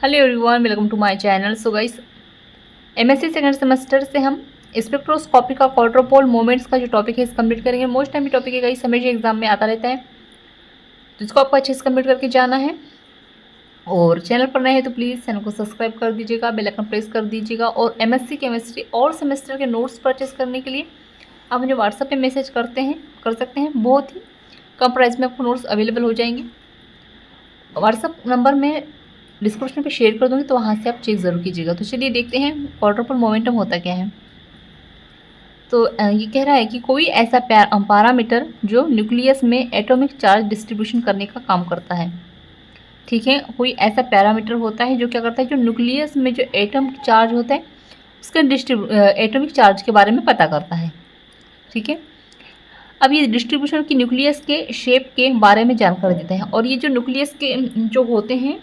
Hello everyone, welcome to my channel. So guys, MSc second semester से हम spectroscopy का quadrupole moments का जो टॉपिक है इस कंप्लीट करेंगे। मोस्ट टाइम ये टॉपिक है गाइस, हमेशा एग्जाम में आता रहता है, तो इसको आपको अच्छे से कंप्लीट करके जाना है। और चैनल पर नए हैं तो प्लीज़ चैनल को सब्सक्राइब कर दीजिएगा, बेल आइकन प्रेस कर दीजिएगा। और एमएससी केमिस्ट्री और सेमेस्टर के नोट्स परचेस करने के लिए आप मुझे व्हाट्सएप पे मैसेज कर सकते हैं। बहुत ही कम प्राइस में आपको नोट्स अवेलेबल हो जाएंगे। व्हाट्सएप नंबर में डिस्क्रिप्शन पे शेयर कर दूँगी, तो वहाँ से आप चेक ज़रूर कीजिएगा। तो चलिए देखते हैं क्वाड्रुपल मोमेंटम होता क्या है। तो ये कह रहा है कि कोई ऐसा पैरामीटर जो न्यूक्लियस में एटॉमिक चार्ज डिस्ट्रीब्यूशन करने का काम करता है। ठीक है, कोई ऐसा पैरामीटर होता है जो क्या करता है, जो न्यूक्लियस में जो एटम चार्ज होता है उसके एटॉमिक चार्ज के बारे में पता करता है। ठीक है, अब ये डिस्ट्रीब्यूशन की न्यूक्लियस के शेप के बारे में जानकारी देता है। और ये जो न्यूक्लियस के जो होते हैं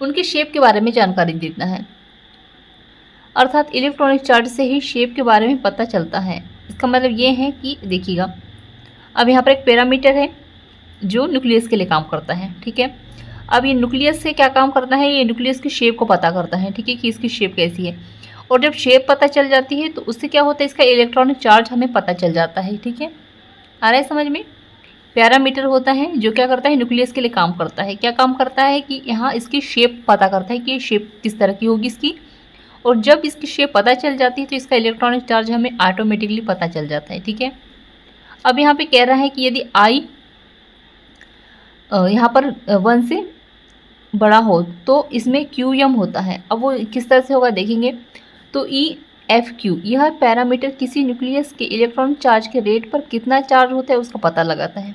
उनके शेप के बारे में जानकारी देता है। अर्थात इलेक्ट्रॉनिक चार्ज से ही शेप के बारे में पता चलता है। इसका मतलब ये है कि देखिएगा, अब यहाँ पर एक पैरामीटर है जो न्यूक्लियस के लिए काम करता है। ठीक है, अब ये न्यूक्लियस से क्या काम करता है, ये न्यूक्लियस की शेप को पता करता है। ठीक है, कि इसकी शेप कैसी है। और जब शेप पता चल जाती है तो उससे क्या होता है, इसका इलेक्ट्रॉनिक चार्ज हमें पता चल जाता है। ठीक है, आ रहा है समझ में। पैरामीटर होता है जो क्या करता है, न्यूक्लियस के लिए काम करता है। क्या काम करता है कि यहाँ इसकी शेप पता करता है कि ये शेप किस तरह की होगी इसकी। और जब इसकी शेप पता चल जाती है तो इसका इलेक्ट्रॉनिक चार्ज हमें ऑटोमेटिकली पता चल जाता है। ठीक है, अब यहाँ पे कह रहा है कि यदि आई यहाँ पर 1 से बड़ा हो तो इसमें क्यू एम होता है। अब वो किस तरह से होगा देखेंगे। तो ई एफ क्यू यह पैरामीटर किसी न्यूक्लियस के इलेक्ट्रॉनिक चार्ज के रेट पर कितना चार्ज होता है उसका पता लगाता है।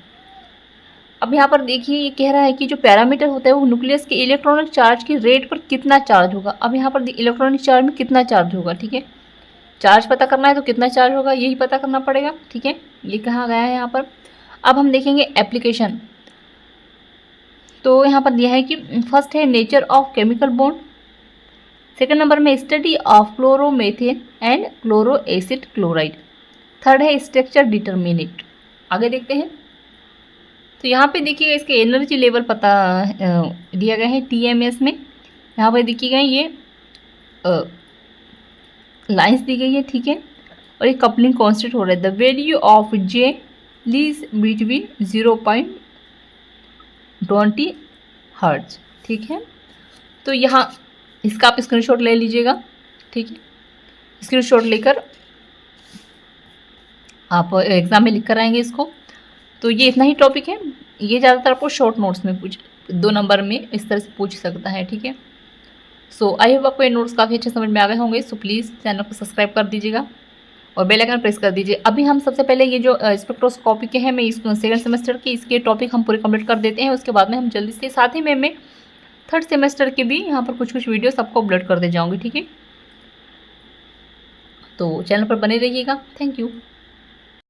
अब यहाँ पर देखिए, ये कह रहा है कि जो पैरामीटर होता है वो न्यूक्लियस के इलेक्ट्रॉनिक चार्ज के रेट पर कितना चार्ज होगा। अब यहाँ पर इलेक्ट्रॉनिक चार्ज में कितना चार्ज होगा। ठीक है, चार्ज पता करना है तो कितना चार्ज होगा यही पता करना पड़ेगा। ठीक है, ये कहा गया है यहाँ पर। अब हम देखेंगे एप्लीकेशन। तो यहाँ पर दिया है कि फर्स्ट है nature of chemical bond, second number में study of chloromethane and chloro acid chloride, third है स्ट्रक्चर डिटर्मिनेट। आगे देखते हैं। तो यहाँ पे देखिएगा इसके एनर्जी लेवल पता दिया गया है टीएमएस में। यहाँ पर देखिएगा ये लाइंस दी गई है। ठीक है, और ये कपलिंग कांस्टेंट हो रहा है। The value of J lease between 0.20 hertz. ठीक है, तो यहाँ इसका आप स्क्रीनशॉट ले लीजिएगा। ठीक है, स्क्रीनशॉट लेकर आप एग्ज़ाम में लिख कर आएंगे इसको। तो ये इतना ही टॉपिक है। ये ज़्यादातर आपको शॉर्ट नोट्स में 2 नंबर में इस तरह से पूछ सकता है। ठीक है, सो आई होप आपको ये नोट्स काफ़ी अच्छे समझ में आ गए होंगे। सो प्लीज़ चैनल को सब्सक्राइब कर दीजिएगा और बेल आइकन प्रेस कर दीजिए। अभी हम सबसे पहले ये जो स्पेक्ट्रोस्कोपी के हैं, मैं इस सेकंड सेमेस्टर की इसके टॉपिक हम पूरे कंप्लीट कर देते हैं। उसके बाद में हम जल्दी से साथ ही में मैं थर्ड सेमेस्टर के भी यहाँ पर कुछ वीडियोस आपको अपलोड कर दे जाऊँगी। ठीक है, तो चैनल पर बने रहिएगा। Thank you.